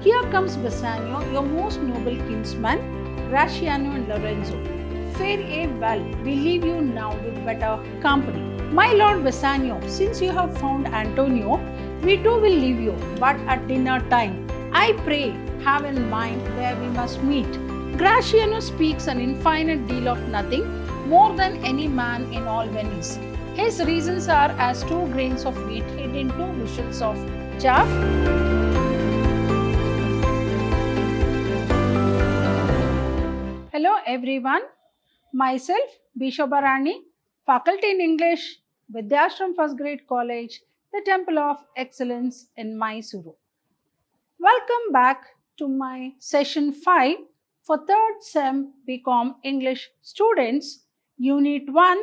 Here comes Bassanio, your most noble kinsman, Gratiano and Lorenzo. Fare ye well, we leave you now with better company. My lord Bassanio, since you have found Antonio, we too will leave you, but at dinner time. I pray, have in mind where we must meet. Gratiano speaks an infinite deal of nothing, more than any man in all Venice. His reasons are as 2 grains of wheat hid in 2 bushels of chaff. Hello everyone, myself Bishobha Rani, faculty in English, Vidhyaashram First Grade College, the Temple of Excellence in MYSURU. Welcome back to my session 5 for 3rd Sem BCom English students, Unit 1,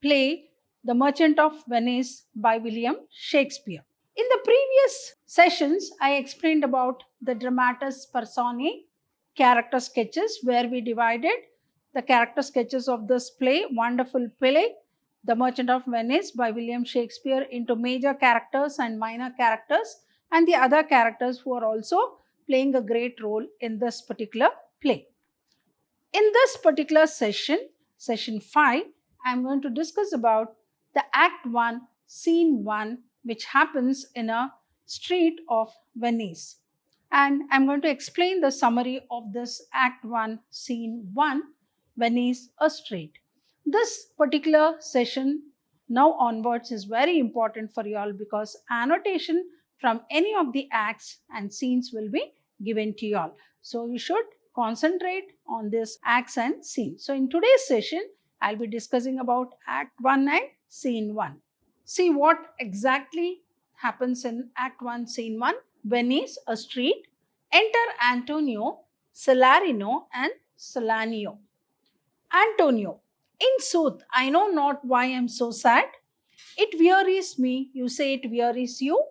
play The Merchant of Venice by William Shakespeare. In the previous sessions, I explained about the dramatis personae character sketches, where we divided the character sketches of this play, wonderful play, The Merchant of Venice by William Shakespeare, into major characters and minor characters and the other characters who are also playing a great role in this particular play. In this particular session, session 5, I am going to discuss about the Act 1, Scene 1, which happens in a street of Venice. And I'm going to explain the summary of this Act 1, Scene 1, Venice, a street. This particular session now onwards is very important for you all because annotation from any of the acts and scenes will be given to you all. So you should concentrate on this acts and scenes. So in today's session, I'll be discussing about Act 1 and Scene 1. See what exactly happens in Act 1, Scene 1. Venice, a street. Enter Antonio, Salarino and Salanio. Antonio, in sooth, I know not why I am so sad. It wearies me, you say it wearies you.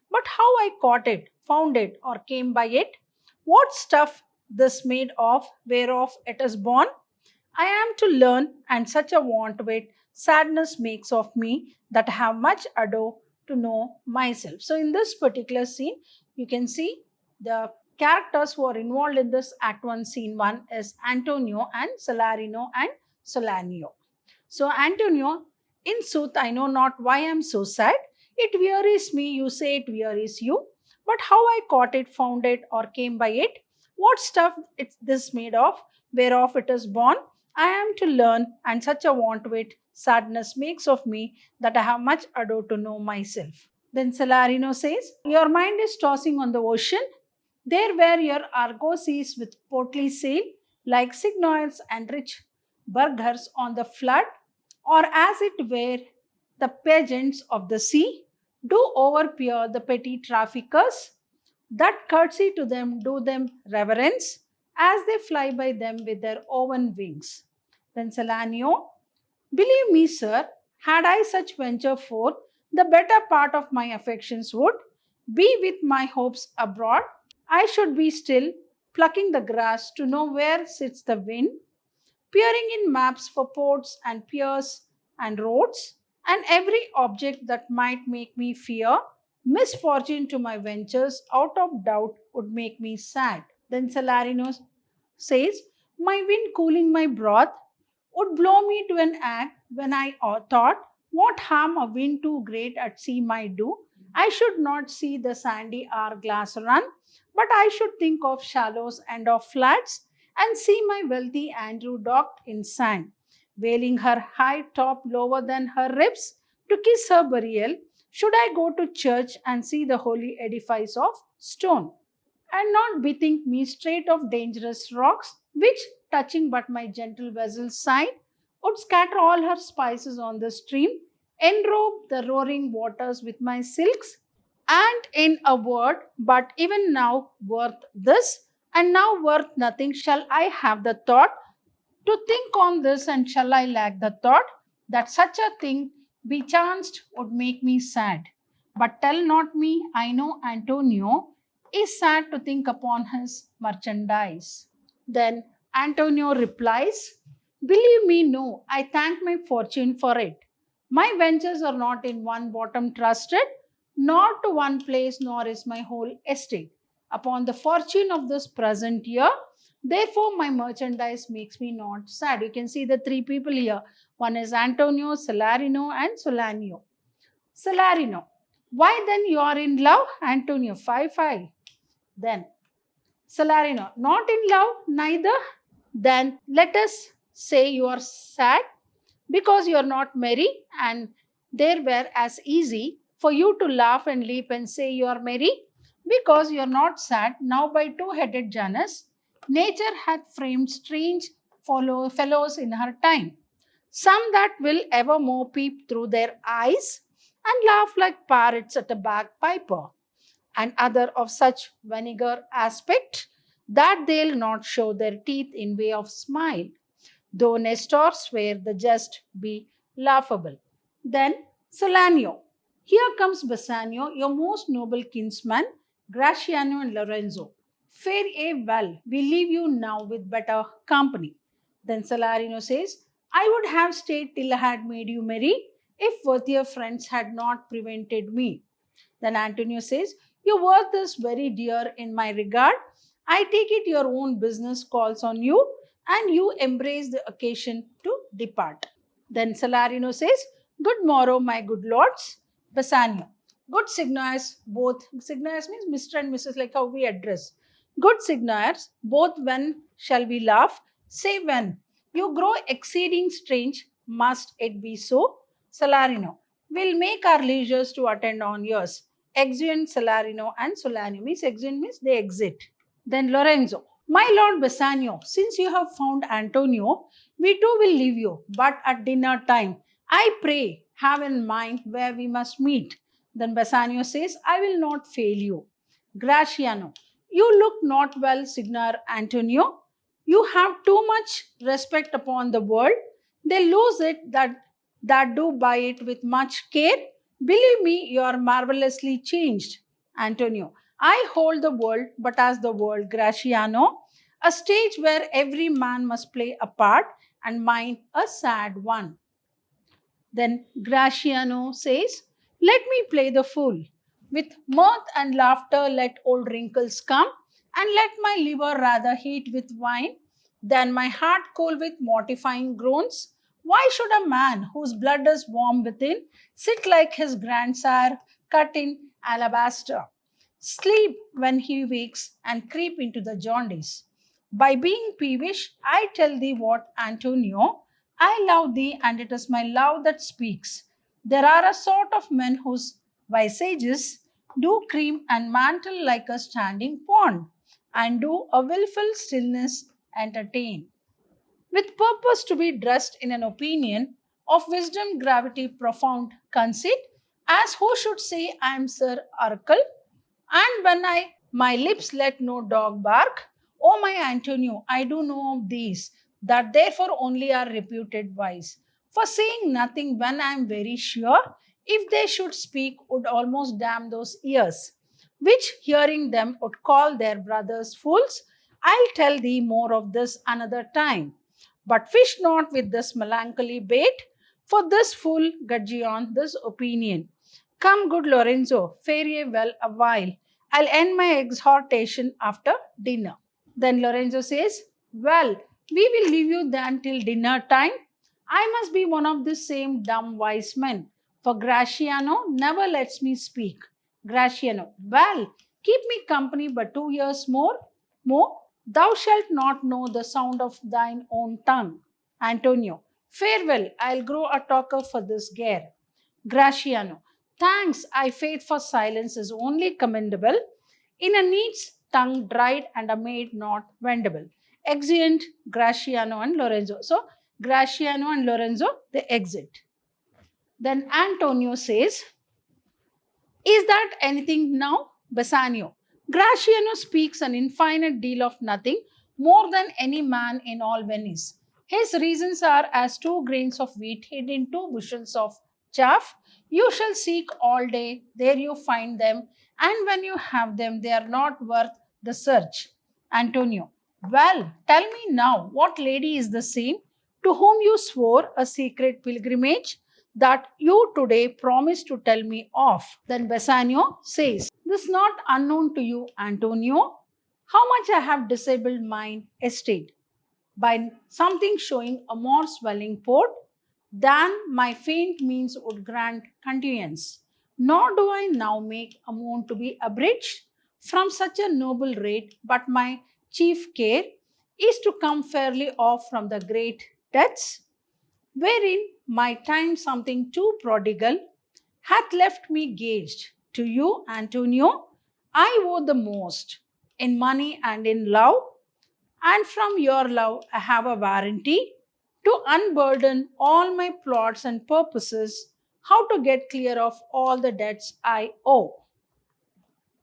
But how I caught it, found it, or came by it? What stuff this made of, whereof it is born? I am to learn, and such a want of it sadness makes of me, that I have much ado to know myself. So in this particular scene, you can see the characters who are involved in this Act 1, Scene 1 is Antonio and Salarino and Solanio. So Antonio, in sooth, I know not why I am so sad. It wearies me, you say it wearies you. But how I caught it, found it, or came by it? What stuff it's this made of, whereof it is born? I am to learn, and such a want of it sadness makes of me, that I have much ado to know myself. Then Salarino says, your mind is tossing on the ocean. There were your argosies with portly sail, like cygnoids and rich burghers on the flood, or as it were the pageants of the sea, do overpeer the petty traffickers, that courtesy to them do them reverence, as they fly by them with their oven wings. Then Salanio, believe me, sir, had I such venture forth, the better part of my affections would be with my hopes abroad. I should be still plucking the grass to know where sits the wind, peering in maps for ports and piers and roads, and every object that might make me fear misfortune to my ventures, out of doubt, would make me sad. Then Salarino says, my wind cooling my broth would blow me to an act when I thought what harm a wind too great at sea might do. I should not see the sandy hourglass run, but I should think of shallows and of flats, and see my wealthy Andrew docked in sand, veiling her high top lower than her ribs, to kiss her burial, should I go to church and see the holy edifice of stone, and not bethink me straight of dangerous rocks, which, touching but my gentle vessel's side, would scatter all her spices on the stream, enrobe the roaring waters with my silks, and in a word, but even now worth this, and now worth nothing, shall I have the thought to think on this, and shall I lack the thought that such a thing be chanced would make me sad. But tell not me, I know Antonio is sad to think upon his merchandise. Then Antonio replies, believe me, no, I thank my fortune for it. My ventures are not in one bottom trusted, nor to one place, nor is my whole estate. upon the fortune of this present year. Therefore, my merchandise makes me not sad. You can see the three people here. One is Antonio, Salarino, and Solanio. Salarino. Why then you are in love? Antonio. 5-5. Then Salarino. Not in love, neither. Then let us say you are sad because you are not merry, and there were as easy for you to laugh and leap and say you are merry because you are not sad. Now by two-headed Janus, nature hath framed strange fellows in her time. Some that will evermore peep through their eyes and laugh like parrots at a bagpiper, and other of such vinegar aspect that they'll not show their teeth in way of smile, though Nestor swear the jest be laughable. Then Solanio. Here comes Bassanio, your most noble kinsman, Gratiano and Lorenzo. Fare ye well, we leave you now with better company. Then Salarino says, I would have stayed till I had made you merry, if worthier friends had not prevented me. Then Antonio says, your worth is very dear in my regard. I take it your own business calls on you, and you embrace the occasion to depart. Then Salarino says, good morrow, my good lords. Bassanio. Good signors, both. Signors means Mr. and Mrs. like how we address. Good signors, both when shall we laugh? Say when. You grow exceeding strange, must it be so? Salarino. We'll make our leisures to attend on yours. Exeunt Salarino and Solanio. Means exeunt means they exit. Then Lorenzo. My lord Bassanio, since you have found Antonio, we too will leave you, but at dinner time, I pray, have in mind where we must meet. Then Bassanio says, I will not fail you. Gratiano. You look not well, Signor Antonio. You have too much respect upon the world. They lose it that do buy it with much care. Believe me, you are marvelously changed. Antonio. I hold the world, but as the world, Gratiano, a stage where every man must play a part, and mine a sad one. Then Gratiano says, let me play the fool. With mirth and laughter let old wrinkles come, and let my liver rather heat with wine than my heart cool with mortifying groans. Why should a man whose blood is warm within sit like his grandsire cut in alabaster, sleep when he wakes, and creep into the jaundice? By being peevish, I tell thee what, Antonio, I love thee, and it is my love that speaks. There are a sort of men whose visages do cream and mantle like a standing pond, and do a wilful stillness entertain, with purpose to be dressed in an opinion of wisdom, gravity, profound conceit, as who should say, I am Sir Urkel, and when my lips let no dog bark. O my Antonio, I do know of these, that therefore only are reputed wise. For saying nothing when I am very sure, if they should speak, would almost damn those ears, which hearing them would call their brothers fools. I'll tell thee more of this another time. But fish not with this melancholy bait, for this fool Gudgeon, this opinion. Come, good Lorenzo, fare ye well a while. I'll end my exhortation after dinner. Then Lorenzo says, well, we will leave you then till dinner time. I must be one of the same dumb wise men, for Gratiano never lets me speak. Gratiano, well, keep me company but 2 years more. Thou shalt not know the sound of thine own tongue. Antonio, farewell, I'll grow a talker for this gare. Gratiano, thanks, I faith for silence is only commendable in a neat's tongue dried and a maid not vendible. Exeunt Gratiano and Lorenzo. So, Gratiano and Lorenzo, they exit. Then Antonio says, is that anything now? Bassanio. Gratiano speaks an infinite deal of nothing, more than any man in all Venice. His reasons are as 2 grains of wheat hid in 2 bushels of chaff. You shall seek all day, there you find them, and when you have them, they are not worth the search. Antonio. Well, tell me now, what lady is the same to whom you swore a secret pilgrimage? that you today promised to tell me of. Then Bassanio says, this not unknown to you, Antonio, how much I have disabled mine estate by something showing a more swelling port than my faint means would grant continuance. Nor do I now make a moan to be abridged from such a noble rate, but my chief care is to come fairly off from the great debts, wherein my time something too prodigal hath left me gauged. To you, Antonio, I owe the most in money and in love, and from your love I have a warranty to unburden all my plots and purposes, how to get clear of all the debts I owe.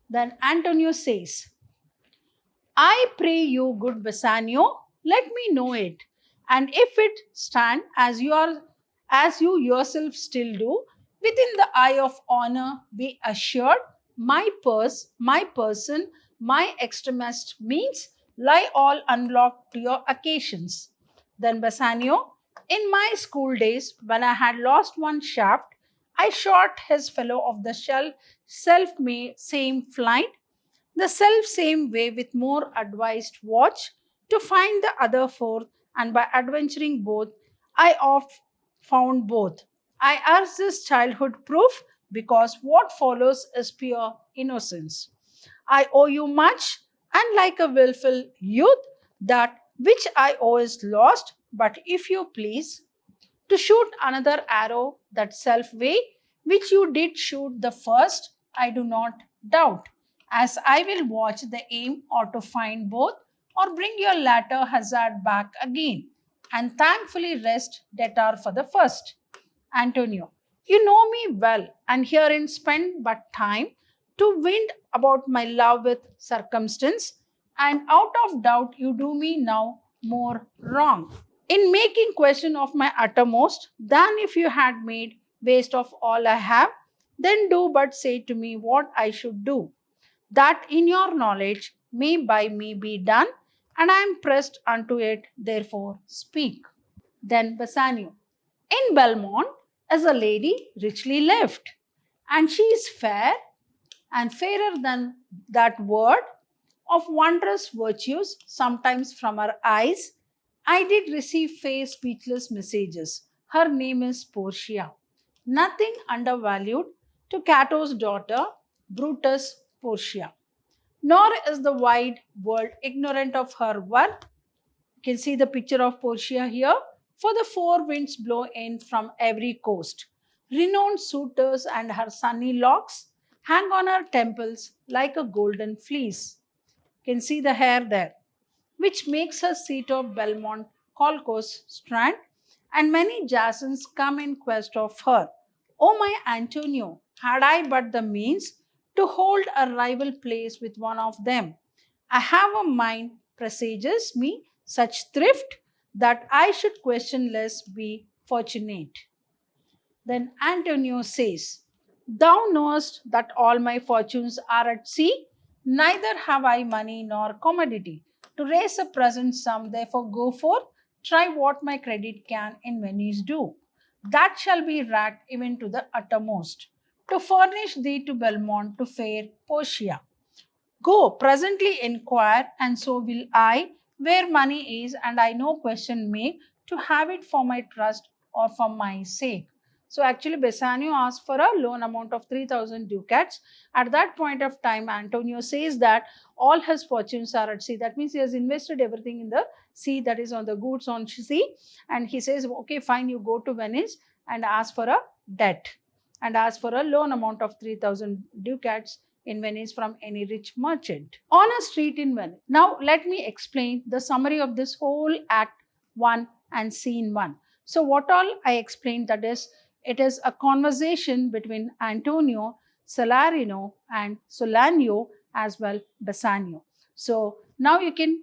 Then Antonio says, I pray you, good Bassanio, let me know it, and if it stand as you yourself still do, within the eye of honor, be assured, my purse, my person, my extremest means lie all unlocked to your occasions. Then Bassanio, in my school days, when I had lost one shaft, I shot his fellow of the self-made same flight the self same way with more advised watch to find the other fourth, and by adventuring both, I oft found both. I ask this childhood proof because what follows is pure innocence. I owe you much, and like a wilful youth, that which I owe is lost, but if you please, to shoot another arrow that self way which you did shoot the first, I do not doubt, as I will watch the aim or to find both or bring your latter hazard back again and thankfully rest debtor for the first. Antonio, you know me well and herein spend but time to wind about my love with circumstance, and out of doubt you do me now more wrong in making question of my uttermost than if you had made waste of all I have. Then do but say to me what I should do, that in your knowledge may by me be done, and I am pressed unto it, therefore speak. Then Bassanio, in Belmont is a lady richly left, and she is fair and fairer than that word, of wondrous virtues, sometimes from her eyes I did receive fair speechless messages. Her name is Portia, nothing undervalued to Cato's daughter, Brutus Portia. Nor is the wide world ignorant of her worth. You can see the picture of Portia here. For the four winds blow in from every coast. Renowned suitors and her sunny locks hang on her temples like a golden fleece. You can see the hair there, which makes her seat of Belmont Colchos Strand, and many Jasons come in quest of her. O my Antonio, had I but the means to hold a rival place with one of them, I have a mind presages me such thrift that I should questionless be fortunate. Then Antonio says, thou knowest that all my fortunes are at sea, neither have I money nor commodity to raise a present sum, therefore go forth, try what my credit can in Venice do. That shall be racked even to the uttermost, to furnish thee to Belmont to fair Portia. Go, presently inquire, and so will I, where money is, and I no question make, to have it for my trust or for my sake. So actually Bassanio asked for a loan amount of 3,000 ducats. At that point of time, Antonio says that all his fortunes are at sea. That means he has invested everything in the sea, that is on the goods on sea. And he says, okay, fine, you go to Venice and ask for a debt and ask for a loan amount of 3,000 ducats in Venice from any rich merchant on a street in Venice. Now let me explain the summary of this whole Act 1 and Scene 1. So what all I explained, that is, it is a conversation between Antonio, Salarino and Solanio as well Bassanio. So now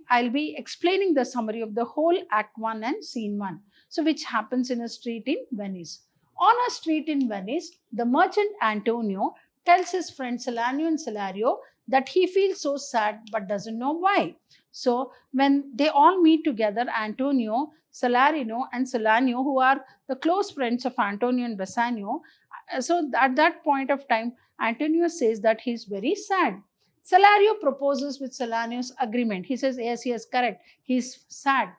I'll be explaining the summary of the whole Act 1 and Scene 1. So which happens in a street in Venice. On a street in Venice, the merchant Antonio tells his friend Salanio and Salario that he feels so sad but doesn't know why. So when they all meet together, Antonio, Salarino, and Solanio, who are the close friends of Antonio and Bassanio, so at that point of time, Antonio says that he's very sad. Salario proposes with Solanio's agreement. He says, yes, correct. He's sad.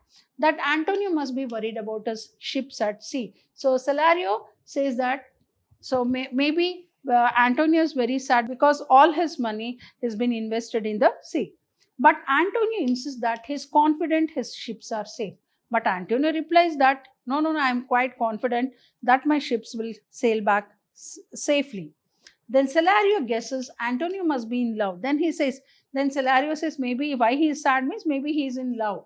That Antonio must be worried about his ships at sea. So Salario says that, so maybe Antonio is very sad because all his money has been invested in the sea. But Antonio insists that he's confident his ships are safe. But Antonio replies that, no, I am quite confident that my ships will sail back safely. Then Salario guesses Antonio must be in love. Then Salario says maybe why he is sad means maybe he is in love.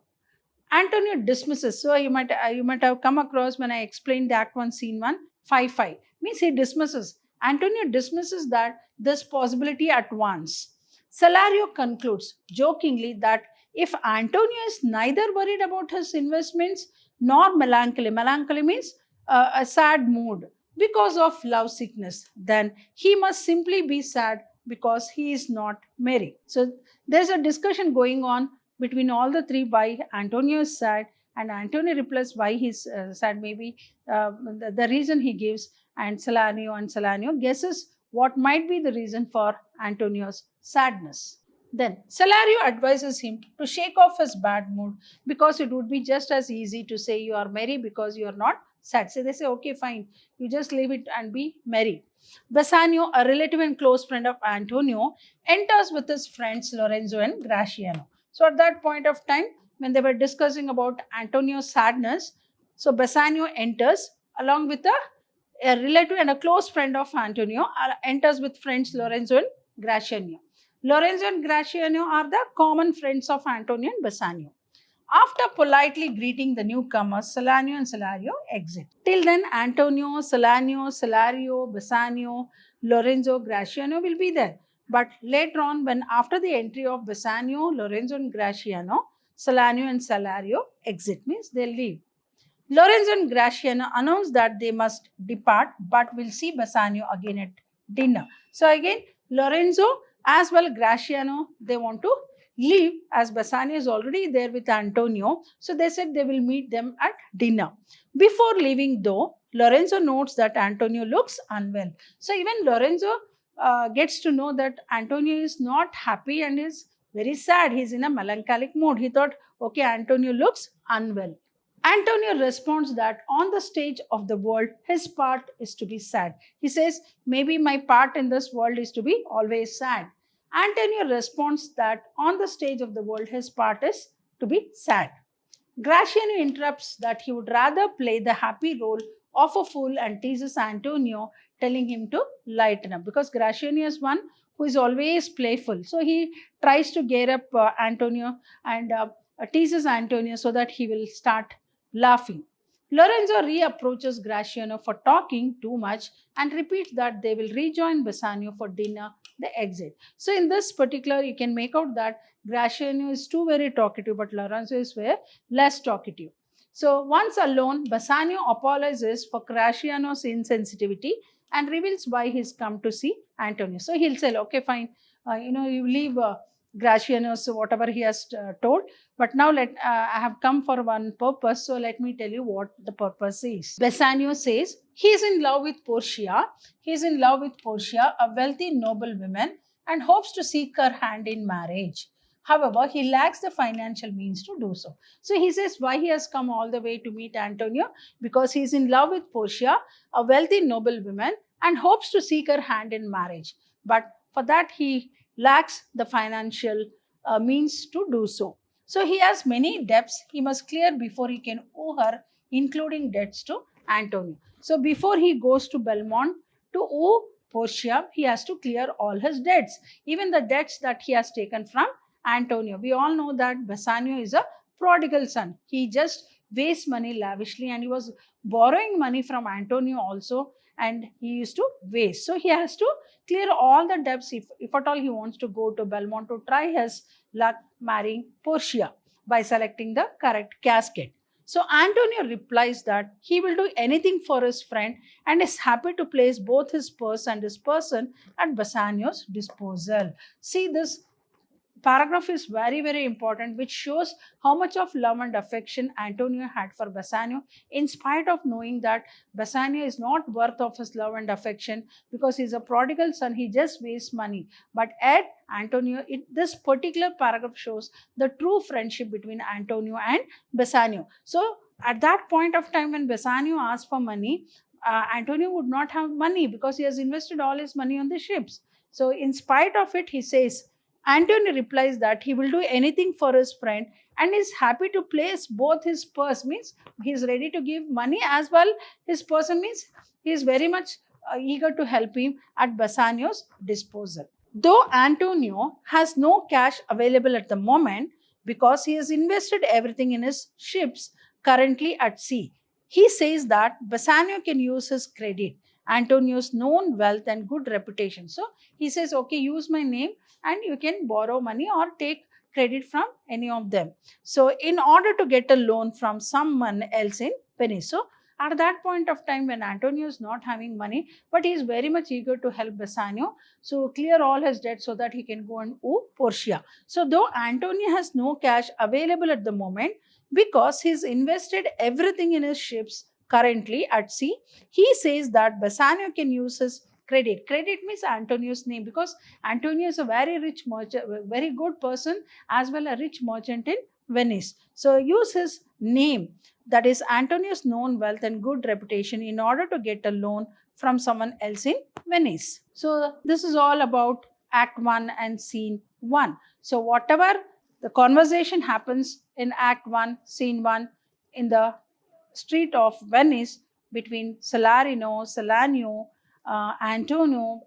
Antonio dismisses. So you might have come across when I explained the Act 1, Scene 1, 5-5. Means he dismisses. Antonio dismisses that this possibility at once. Salario concludes jokingly that if Antonio is neither worried about his investments nor melancholy means a sad mood because of love sickness, then he must simply be sad because he is not merry. So there's a discussion going on between all the three why Antonio is sad, and Antonio replies why he's sad, maybe the reason he gives, and Salanio guesses what might be the reason for Antonio's sadness. Then Salario advises him to shake off his bad mood because it would be just as easy to say you are merry because you are not sad. So they say, okay, fine, you just leave it and be merry. Bassanio, a relative and close friend of Antonio, enters with his friends Lorenzo and Graciano. So at that point of time, when they were discussing about Antonio's sadness, so Bassanio enters along with a relative and a close friend of Antonio, enters with friends Lorenzo and Graciano. Lorenzo and Graciano are the common friends of Antonio and Bassanio. After politely greeting the newcomers, Salanio and Salario exit. Till then, Antonio, Salanio, Salario, Bassanio, Lorenzo, Graciano will be there. But later on, when after the entry of Bassanio, Lorenzo and Graciano, Salanio and Salario exit, means they leave. Lorenzo and Graciano announce that they must depart, but will see Bassanio again at dinner. So again, Lorenzo as well Graciano, they want to leave as Bassanio is already there with Antonio. So they said they will meet them at dinner. Before leaving though, Lorenzo notes that Antonio looks unwell. So even Lorenzo gets to know that Antonio is not happy and is very sad. He's in a melancholic mood. He thought, okay, Antonio looks unwell. Antonio responds that on the stage of the world, his part is to be sad. He says, maybe my part in this world is to be always sad. Antonio responds that on the stage of the world, his part is to be sad. Graciano interrupts that he would rather play the happy role of a fool and teases Antonio, telling him to lighten up, because Graciano is one who is always playful. So he tries to gear up Antonio and teases Antonio so that he will start laughing. Lorenzo reapproaches Graciano for talking too much and repeats that they will rejoin Bassanio for dinner. They exit. So in this particular, you can make out that Graciano is too very talkative, but Lorenzo is very less talkative. So once alone, Bassanio apologizes for Graciano's insensitivity and reveals why he's come to see Antonio. So he'll say, okay, fine, you leave Graciano's whatever he has told, but now I have come for one purpose, so let me tell you what the purpose is. Bassanio says he is in love with Portia. He is in love with Portia, a wealthy noble woman, and hopes to seek her hand in marriage. However, he lacks the financial means to do so. So he says why he has come all the way to meet Antonio, because he is in love with Portia, a wealthy noble woman, and hopes to seek her hand in marriage. But for that he lacks the financial means to do so. So he has many debts he must clear before he can owe her, including debts to Antonio. So before he goes to Belmont to owe Portia, he has to clear all his debts, even the debts that he has taken from Antonio. We all know that Bassanio is a prodigal son. He just wastes money lavishly, and he was borrowing money from Antonio also, and he used to waste. So he has to clear all the debts if at all he wants to go to Belmont to try his luck marrying Portia by selecting the correct casket. So Antonio replies that he will do anything for his friend and is happy to place both his purse and his person at Bassanio's disposal. See, this paragraph is very, very important, which shows how much of love and affection Antonio had for Bassanio, in spite of knowing that Bassanio is not worth of his love and affection because he's a prodigal son, he just wastes money. But at Antonio, this particular paragraph shows the true friendship between Antonio and Bassanio. So at that point of time when Bassanio asked for money, Antonio would not have money because he has invested all his money on the ships. So in spite of it, he says, Antonio replies that he will do anything for his friend and is happy to place both his purse, means he is ready to give money, as well his person, means he is very much eager to help him at Bassanio's disposal. Though Antonio has no cash available at the moment because he has invested everything in his ships currently at sea, he says that Bassanio can use his credit, Antonio's known wealth and good reputation. So he says, okay, use my name and you can borrow money or take credit from any of them. So in order to get a loan from someone else in Venice. So at that point of time when Antonio is not having money, but he is very much eager to help Bassanio, so clear all his debt so that he can go and woo Portia. So though Antonio has no cash available at the moment because he's invested everything in his ships currently at sea, he says that Bassanio can use his credit. Credit means Antonio's name, because Antonio is a very rich merchant, very good person, as well a rich merchant in Venice. So use his name, that is Antonio's known wealth and good reputation, in order to get a loan from someone else in Venice. So this is all about Act 1 and Scene 1. So whatever the conversation happens in Act 1, Scene 1, in the street of Venice between Salanio, Antonio,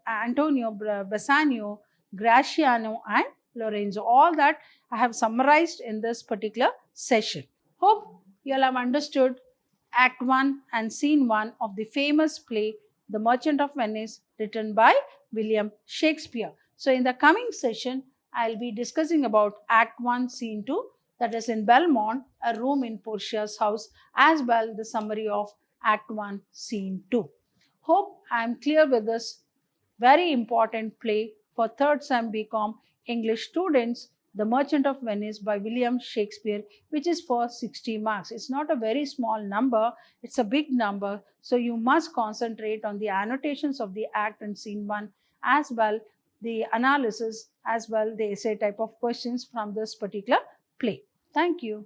Bassanio, Graciano, and Lorenzo. All that I have summarized in this particular session. Hope you all have understood Act 1 and Scene 1 of the famous play The Merchant of Venice, written by William Shakespeare. So in the coming session, I'll be discussing about Act 1, Scene 2, that is in Belmont, a room in Portia's house, as well the summary of Act 1, Scene 2. Hope I am clear with this very important play for 3rd Sem BCom English students, The Merchant of Venice by William Shakespeare, which is for 60 marks. It's not a very small number, it's a big number. So you must concentrate on the annotations of the act and scene 1, as well the analysis, as well the essay type of questions from this particular play. Thank you.